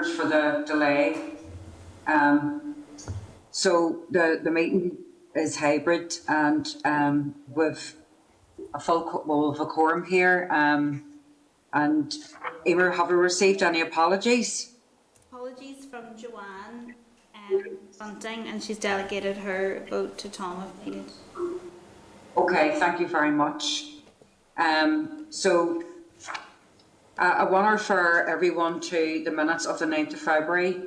members for the delay. So the meeting is hybrid, and with a quorum here. And Emer, have we received any apologies? Apologies from Joanne Bunting, and she's delegated her vote to Tom if needed. Okay, thank you very much. So I want to refer everyone to the minutes of the 9th of February,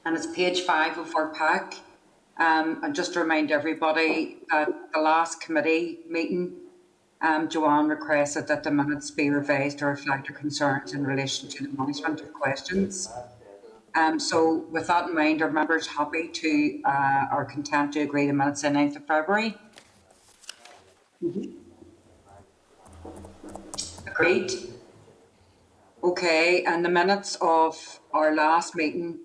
and it's page 5 of our pack. And just to remind everybody that the last committee meeting, Joanne requested that the minutes be revised to reflect her concerns in relation to the management of questions. So with that in mind, are members happy to or content to agree the minutes on 9th of February? Agreed. Okay, and the minutes of our last meeting,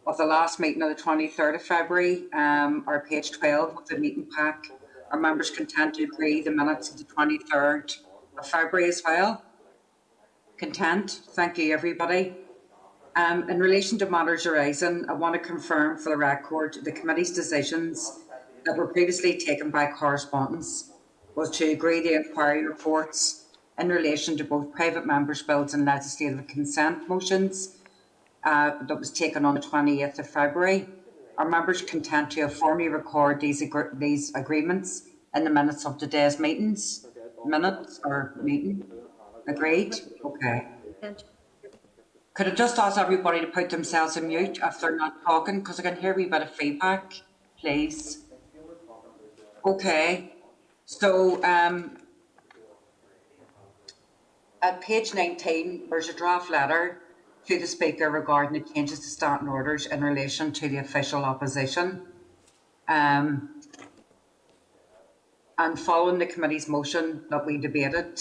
of the 23rd of February, are page 12 of the meeting pack. Are members content to agree the minutes of the 23rd of February as well? Content? Thank you, everybody. In relation to matters arising, I want to confirm for the record the committee's decisions that were previously taken by correspondence was to agree the inquiry reports in relation to both private members' bills and legislative consent motions that was taken on the 28th of February. Are members content to formally record these agreements in the minutes of today's meetings? Minutes or meeting? Agreed? Okay. Could I just ask everybody to put themselves on mute if they're not talking, because I can hear a wee bit of feedback, please. Okay, so at page 19, there's a draft letter to the Speaker regarding the changes to standing orders in relation to the official opposition. And following the committee's motion that we debated,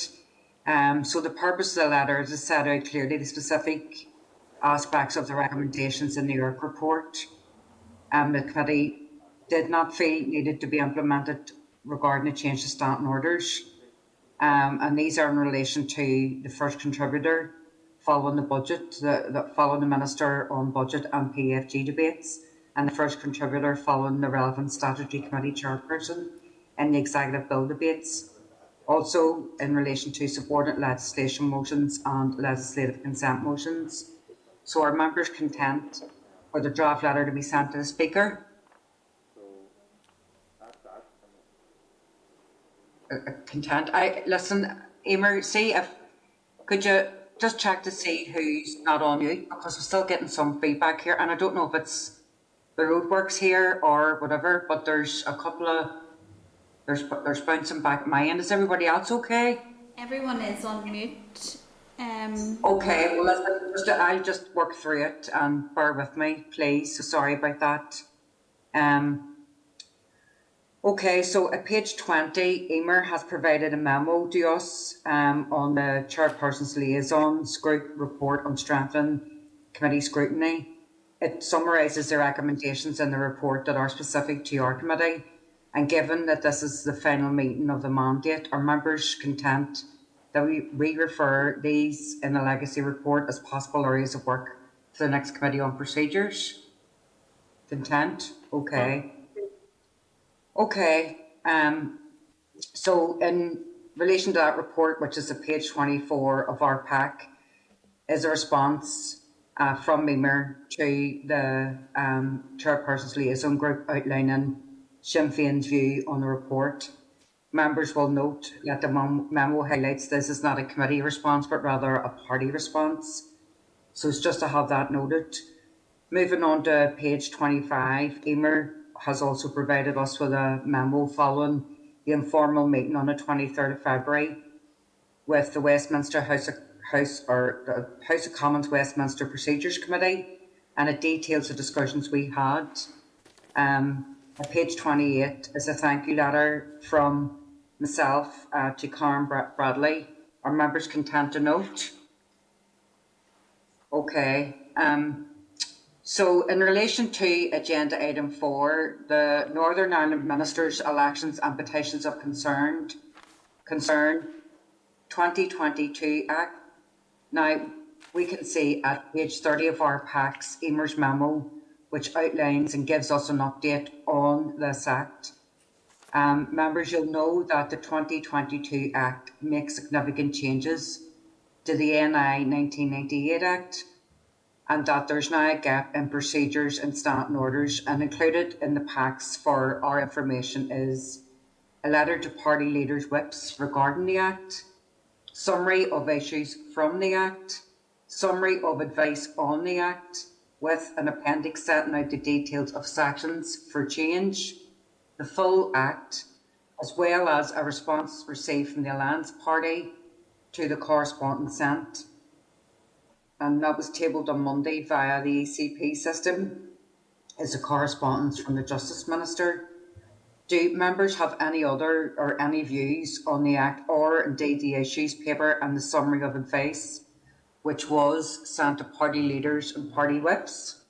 so the purpose of the letter is to set out clearly the specific aspects of the recommendations in the IRC report. The committee did not feel needed to be implemented regarding the change to standing orders. And these are in relation to the first contributor following the budget, following the Minister on Budget and PFG debates, and the first contributor following the relevant statutory committee chairperson in the executive bill debates. Also in relation to subordinate legislation motions and legislative consent motions. So are members content for the draft letter to be sent to the Speaker? Content. Listen, Emer, see if could you just check to see who's not on mute, because we're still getting some feedback here, and I don't know if it's the roadworks here or whatever, but there's a couple of there's bouncing back at my end. Is everybody else okay? Everyone is on mute. Okay, well listen, I'll just work through it and bear with me, please. So sorry about that. Okay, so at page 20, Emer has provided a memo to us on the Chairperson's Liaisons Group report on strengthening committee scrutiny. It summarises the recommendations in the report that are specific to your committee, and given that this is the final meeting of the mandate, are members content that we refer these in the legacy report as possible areas of work to the next committee on procedures? Content? Okay. Okay, so in relation to that report, which is at page 24 of our pack, is a response from Emer to the Chairperson's Liaison Group outlining Sinn Féin's view on the report. Members will note that the memo highlights this is not a committee response, but rather a party response. So it's just to have that noted. Moving on to page 25, Emer has also provided us with a memo following the informal meeting on the 23rd of February with the Westminster House of Commons Westminster Procedures Committee, and it details the discussions we had. At page 28 is a thank you letter from myself to Karen Bradley. Are members content to note? Okay. So in relation to agenda item 4, the Northern Ireland Ministers' Elections and Petitions of Concern 2022 Act. Now, we can see at page 30 of our packs, Emer's memo, which outlines and gives us an update on this Act. Members, you'll know that the 2022 Act makes significant changes to the NI 1998 Act, and that there's now a gap in procedures and standing orders, and included in the packs for our information is a letter to party leaders' whips regarding the Act, summary of issues from the Act, summary of advice on the Act, with an appendix setting out the details of sections for change, the full Act, as well as a response received from the Alliance Party to the correspondence sent. And that was tabled on Monday via the ECP system, is a correspondence from the Justice Minister. Do members have any other or any views on the Act, or indeed the issues paper and the summary of advice, which was sent to party leaders and party whips?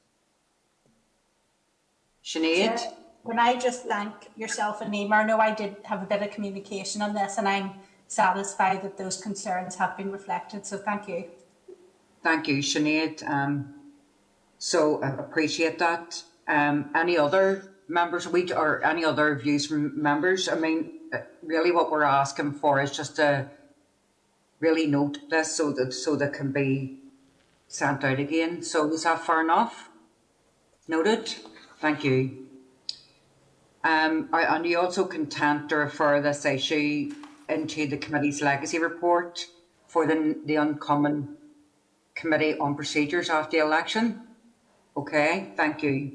Sinead? Chair, can I just thank yourself and Emer? I know I did have a bit of communication on this, and I'm satisfied that those concerns have been reflected, so thank you. Thank you, Sinead. So I appreciate that. Any other members or any other views from members? I mean, really what we're asking for is just to really note this so that can be sent out again. So is that fair enough? Noted. Thank you. Are you also content to refer this issue into the committee's legacy report for the oncoming Committee on Procedures after the election? Okay, thank you.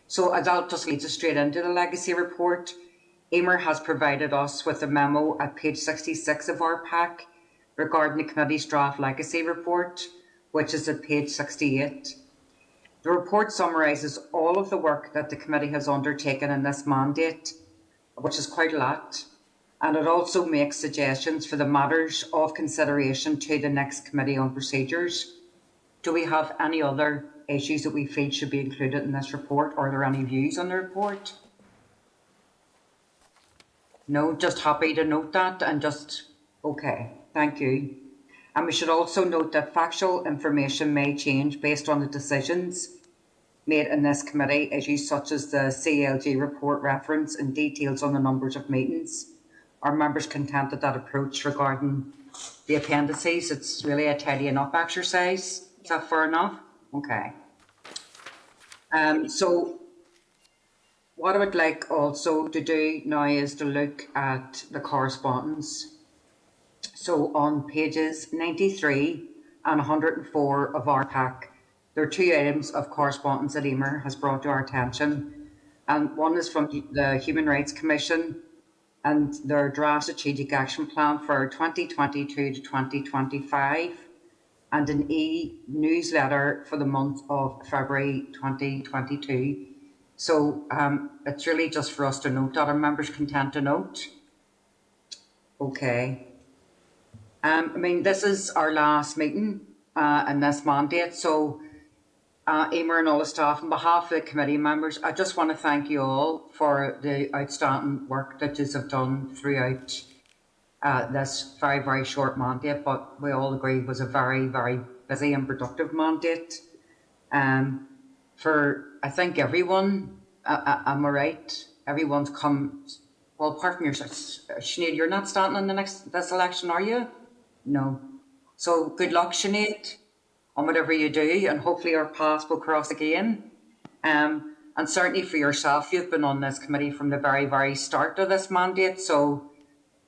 So that just leads us straight into the legacy report. Emer has provided us with a memo at page 66 of our pack regarding the committee's draft legacy report, which is at page 68. The report summarises all of the work that the committee has undertaken in this mandate, which is quite a lot, and it also makes suggestions for the matters of consideration to the next Committee on Procedures. Do we have any other issues that we feel should be included in this report? Are there any views on the report? No, just happy to note that and just, okay, thank you. And we should also note that factual information may change based on the decisions made in this committee, issues such as the CLG report reference and details on the numbers of meetings. Are members content with that approach regarding the appendices? It's really a tidying up exercise. Is that fair enough? Okay. So what I would like also to do now is to look at the correspondence. So on pages 93 and 104 of our pack, there are two items of correspondence that Emer has brought to our attention. And one is from the Human Rights Commission and their draft strategic action plan for 2022 to 2025, and an e-newsletter for the month of February 2022. So it's really just for us to note that. Are members content to note? Okay. I mean, this is our last meeting in this mandate. So Emer and all the staff, on behalf of the committee members, I just want to thank you all for the outstanding work that you have done throughout this very, very short mandate, but we all agree it was a very, very busy and productive mandate. For, I think, everyone, am I right? Everyone's come, well, apart from yourself, Sinead, you're not standing in this election, are you? No. So good luck, Sinead, on whatever you do, and hopefully our paths will cross again. And certainly for yourself, you've been on this committee from the very, very start of this mandate, so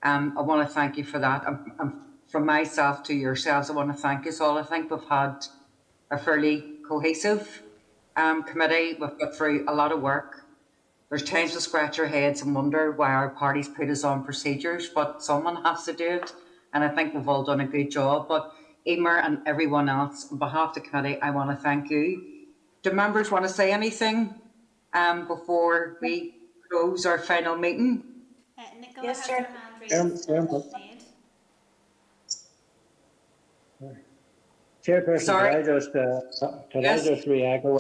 I want to thank you for that. And from myself to yourselves, I want to thank you all. I think we've had a fairly cohesive committee. We've got through a lot of work. There's times to scratch our heads and wonder why our parties put us on procedures, but someone has to do it. And I think we've all done a good job. But Emer and everyone else, on behalf of the committee, I want to thank you. Do members want to say anything before we close our final meeting? Nicola Yes, has Chair. her hand raised. Chairperson, Sorry. can Yes. I just re-echo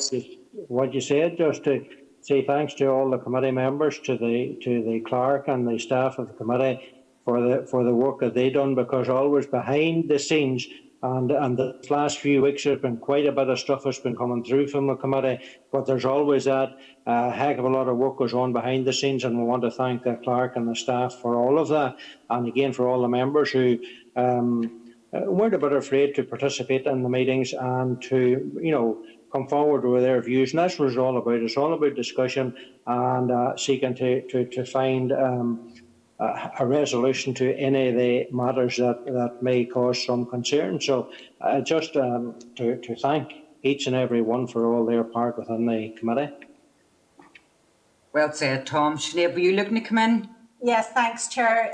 what you said, just to say thanks to all the committee members, to the clerk and the staff of the committee for the work that they done, because always behind the scenes And the last few weeks there's been quite a bit of stuff that's been coming through from the committee, but there's always that heck of a lot of work goes on behind the scenes, and we want to thank the clerk and the staff for all of that, and again for all the members who weren't a bit afraid to participate in the meetings and to come forward with their views. And that's what it's all about. It's all about discussion and seeking to find a resolution to any of the matters that may cause some concern. So just to thank each and every one for all their part within the committee. Well said, Tom. Sinead, were you looking to come in? Yes, thanks, Chair.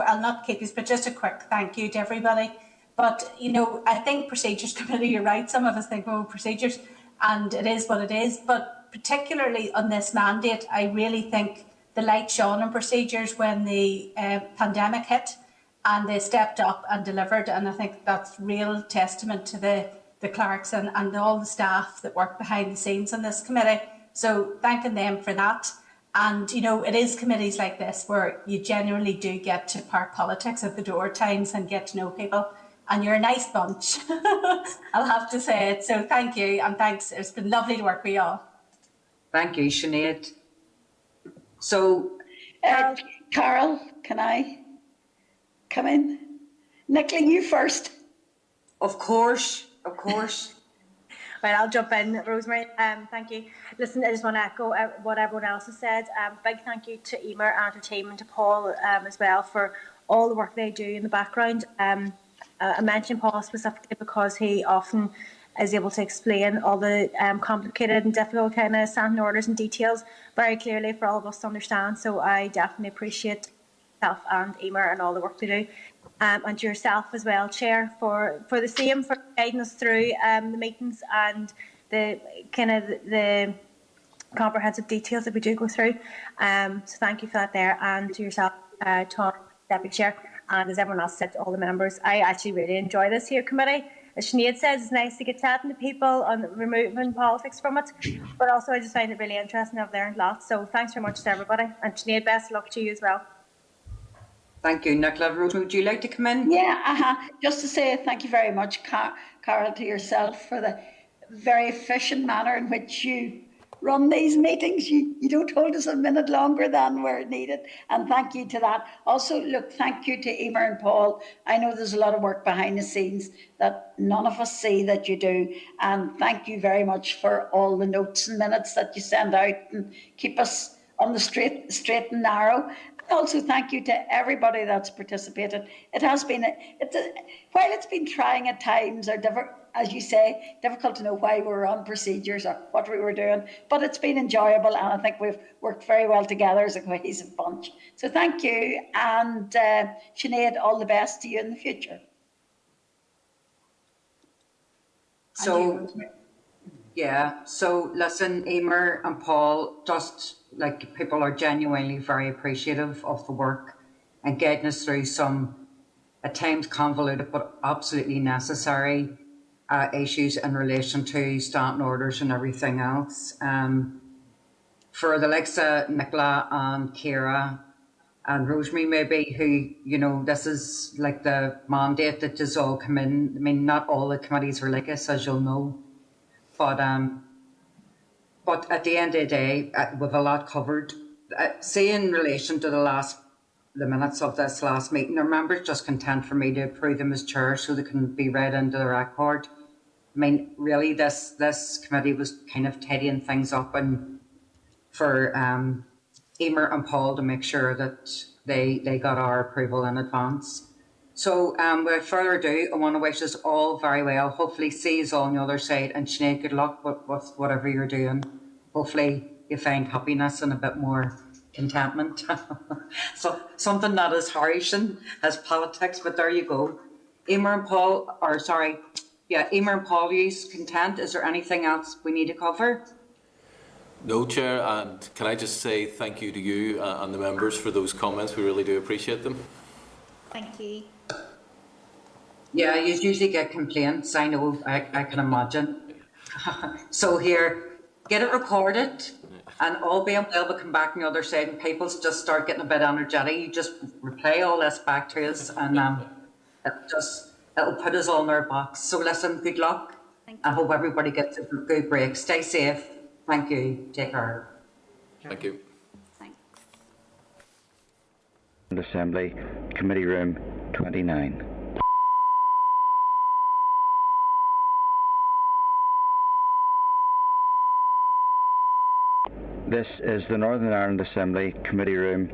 I'll not keep this, but just a quick thank you to everybody. But, I think Procedures Committee, you're right, some of us think, procedures, and it is what it is. But particularly on this mandate, I really think the light shone on procedures when the pandemic hit, and they stepped up and delivered. And I think that's real testament to the clerks and all the staff that work behind the scenes on this committee. So thanking them for that. And, it is committees like this where you genuinely do get to park politics at the door at times and get to know people. And you're a nice bunch, I'll have to say it. So thank you, and thanks. It's been lovely to work with you all. Thank you, Sinead. So, Carol, can I come in? Nicola, you first. of course. Right, I'll jump in, Rosemary. Thank you. Listen, I just want to echo what everyone else has said. Big thank you to Emer and her team, and to Paul as well for all the work they do in the background. I mentioned Paul specifically because he often is able to explain all the complicated and difficult kind of standing orders and details very clearly for all of us to understand. So I definitely appreciate yourself and Emer and all the work they do. And yourself as well, Chair, for the same, for guiding us through the meetings and the kind of the comprehensive details that we do go through. So thank you for that there, and to yourself, Tom, Deputy Chair, and as everyone else said, to all the members. I actually really enjoy this here committee. As Sinead says, it's nice to get chatting to people on removing politics from it, but also I just find it really interesting. I've learned lots, so thanks very much to everybody, and Sinead, best of luck to you as well. Thank you, Nicola. Rosemary, would you like to come in? Yeah, just to say thank you very much, Carol, to yourself for the very efficient manner in which you run these meetings. You don't hold us a minute longer than we're needed, and thank you to that. Also, look, thank you to Emer and Paul. I know there's a lot of work behind the scenes that none of us see that you do, and thank you very much for all the notes and minutes that you send out and keep us on the straight and narrow. Also, thank you to everybody that's participated. It has been, while it's been trying at times, or as you say, difficult to know why we were on procedures or what we were doing, but it's been enjoyable, and I think we've worked very well together as a cohesive bunch. So thank you, and Sinead, all the best to you in the future. So, yeah, so listen, Emer and Paul, just like, people are genuinely very appreciative of the work and getting us through some at times convoluted but absolutely necessary issues in relation to standing orders and everything else. For the likes of Nicola and Ciara and Rosemary maybe, who, this is like the mandate that just all come in. I mean, not all the committees are like this, as you'll know, but at the end of the day, we've a lot covered. Say in relation to the minutes of this last meeting, are members just content for me to approve them as chair so they can be read into the record? I mean, really, this committee was kind of tidying things up, and for Emer and Paul to make sure that they got our approval in advance. So without further ado, I want to wish us all very well. Hopefully see you all on the other side, and Sinead, good luck with whatever you're doing. Hopefully you find happiness and a bit more contentment. So something not as harrison as politics, but there you go. Emer and Paul, you content? Is there anything else we need to cover? No, Chair, and can I just say thank you to you and the members for those comments. We really do appreciate them. Thank you. Yeah, you usually get complaints, I know, I can imagine. So here, get it recorded, and all being well, we'll come back on the other side and people just start getting a bit energetic. You just replay all this back to us, and it'll put us all in our box. So listen, good luck. I hope everybody gets a good break. Stay safe. Thank you. Take care. Thank you. Thanks. Assembly, Committee Room 29. This is the Northern Ireland Assembly, Committee Room